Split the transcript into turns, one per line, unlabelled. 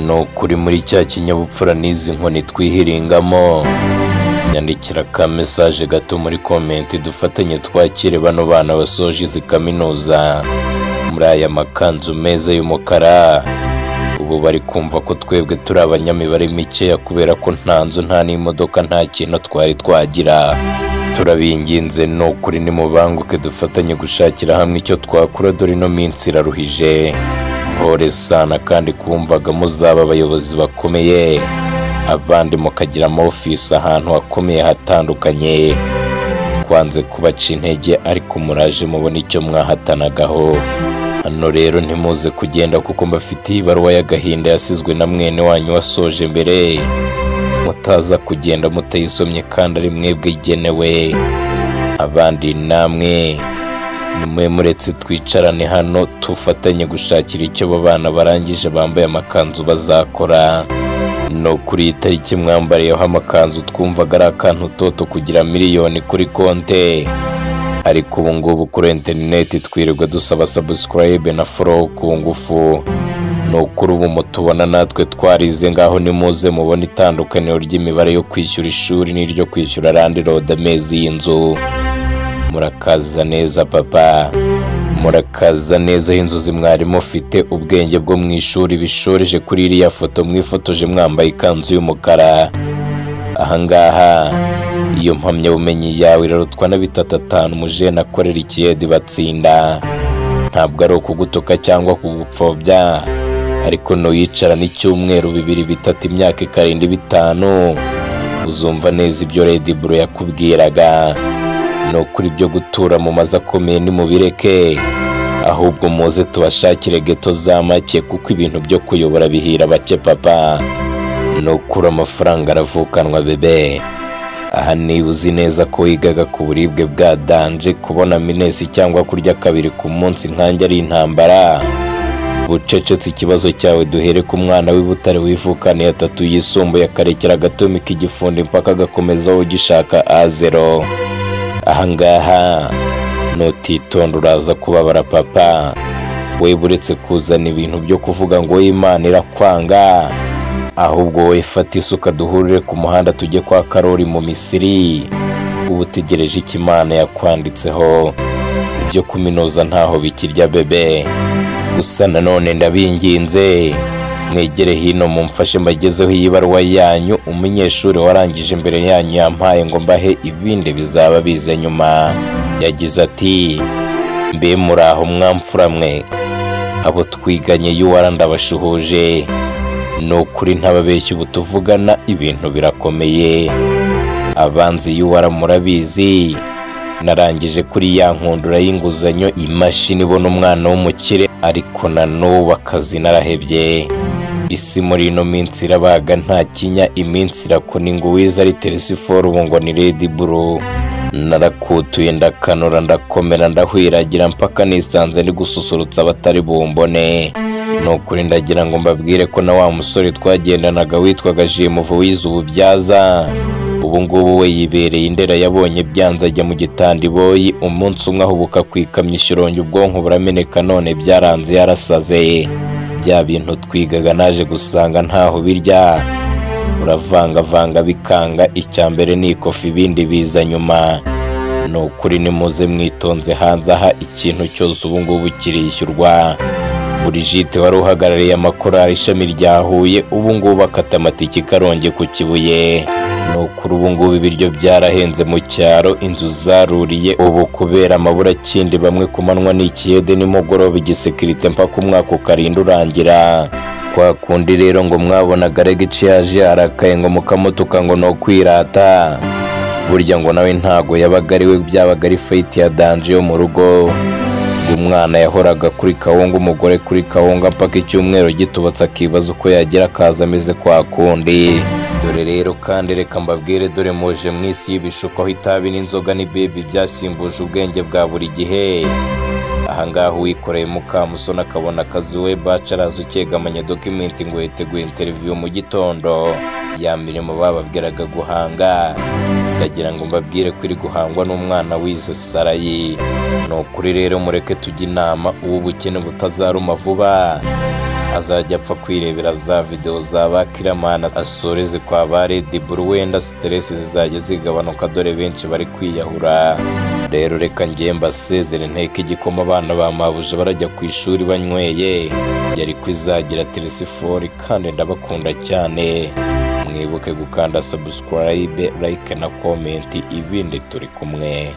no kuri muri cya kinyabupfura n'izi nkoni twihiringamo. Nyandikira ka message gato muri comment dufatanye twakire bano bana basoje izi kaminuza muri aya makanzu meza y'umukara. Ubu bari kumva ko twebwe turi abanyamibare mikeya kubera ko nta nzu nta n'imodoka nta kintu twari twagira. Turabinginze no kuri ni mubanguke dufatanye gushakira hamwe icyo twakura, dore ino minsi iraruhije. Pole sana kandi kumvaga muzaba abayobozi bakomeye, abandi mukagira office ahantu hakomeye hatandukanye. Twanze kubaca intege ariko muraje mubona icyo mwahatanagaho. Hano rero ntimuze kugenda kuko mbafitiye ibaruwa y'agahinda yasizwe na mwene wanyu wasoje mbere. Mutaza kugenda mutayisomye kandi ari mwebwe igenewe. Abandi namwe nimwe muretse twicarane hano tufatanye gushakira icyo abo bana barangije bambaye amakanzu bazakora. No kuri itariki mwambariyeho amakanzu twumvaga ari akantu toto kugira miliyoni kuri konte, ariko ubu ngubu kuri interineti twirirwa dusaba subscribe na follow ku ngufu. No kuri ubu mutubona natwe twarize, ngaho nimuze mubona itandukaniro ry'imibare yo kwishyura ishuri n'iryo kwishyura randi road amezi y'inzu. Murakaza neza papa, murakaza neza inzozi mwari mufite. Ubwenge bwo mu ishuri bishoreje kuri iriya foto mwifotoje mwambaye ikanzu y'umukara. Ahangaha iyo mpamyabumenyi yawe irarutwa na 3-5 umujene akorera ikiyedi batsinda. Ntabwo ari ukugutuka cyangwa kugupfobya, ariko nuyicara n'icyumweru 2-3 imyaka ikarinda 5 uzumva neza ibyo Red Bull yakubwiraga. No kuri byo gutura mu mazu akomeye nimubireke, ahubwo muze tubashakire geto za make kuko ibintu byo kuyobora bihira bake papa. No kuri amafaranga aravukanwa bebe. Aha niba uzi neza ko wigaga ku buribwe bwa danje, kubona minesi cyangwa kurya kabiri ku munsi nkanjye ari intambara, bucecetse ikibazo cyawe duhere ku mwana w'Ibutare wivukaniye 3 yisumbuye akarekera agatomi k'igifundi mpaka gakomeza ugishaka A0. Ahangaha nutitonda uraza kubabara papa. We buretse kuzana ibintu byo kuvuga ngo Imana irakwanga, ahubwo we fata isuka duhurire ku muhanda tujye kwa Karori mu Misiri. Ubu tegereje iki Imana yakwanditseho. Ibyo kuminuza ntaho bikirya bebe. Gusa nanone ndabinginze mwegere hino mumfashe mbagezeho iyi baruwa yanyu. Umunyeshuri warangije imbere yanyu yampaye ngo mbahe, ibindi bizaba bize nyuma. Yagize ati mbe muraho mwamfura mwe, abo twiganye y'uwara ndabashuhuje. No kuri ntababeshya ubu tuvugana ibintu birakomeye. Abanzi y'uwara murabizi, narangije kuri ya nkundura y'inguzanyo imashini ibona umwana w'umukire, ariko na n'ubu akazi narahebye. Isi muri ino minsi irabaga nta kinya, iminsi irakuna ngo wiza ari Telesiforo ubu ngo ni Red Bull. Narakutuye ndakanura ndakomera ndahwiragira mpaka nisanze ndi gususurutsa abatari bumbone. No kuri ndagira ngo mbabwire ko na wa musore twagendanaga witwaga Jimuvu wize ububyaza, ubu ngubu we yibereye Indera, yabonye byanze ajya mu Gitandiboyi. Umunsi umwe ahubuka kwikamya ishirongi, ubwonko burameneka none byaranze yarasaze. Bya bintu twigaga naje gusanga ntaho birya, uravanga bikanga. Icyambere ni ikofi, ibindi biza nyuma. No kuri nimuze mwitonze hanze aha, ikintu cyose ubu ngubu kirishyurwa. Brigitte wari uhagarariye amakorali ishami rya Huye, ubu ngubu akata amatiki Karongi ku Kibuye. No kuri ubu ngubu ibiryo byarahenze mu cyaro, inzu zaruriye ubu kubera amabura kindi. Bamwe kumanwa n'ikiyede nimugoroba igisekirite mpaka umwaka ukarinda urangira. Kwa kundi rero ngo mwabonaga Regici yaje arakaye ngo mukamutuka ngo no kwirata, burya ngo nawe ntago yabaga ari we, byabaga ari fight ya danje yo mu rugo. Umwana yahoraga kuri kawunga, umugore kuri kawunga mpaka icyumweru gitubatse akibaza uko yagira akaza ameze kwa kundi. Dore rero kandi reka mbabwire, dore muje mu isi y'ibishuko aho itabi n'inzoga ni baby byasimbuje ubwenge bwa buri gihe. Ahangaha uwikoreye Mukamusoni akabona akazi we bacaraza ukegamanya document ngo yiteguye interview mu gitondo. Ya mirimo bababwiraga guhanga, ndagira ngo mbabwire ko iri guhangwa n'umwana wize Sarayi. No kuri rero mureke tujye inama, ubu bukene butazaruma vuba. azajya apfa kwirebera za video za Bakiramana asoreze kwa ba Red Bull, wenda stress zizajya zigabanuka dore benshi bari kwiyahura. Rero reka njye mbasezere nteke igikoma abana ba mabuja barajya ku ishuri banyweye, yari kwizagira Telesifori kandi ndabakunda cyane. Mwibuke gukanda subscribe, like na comment, ibindi turi kumwe.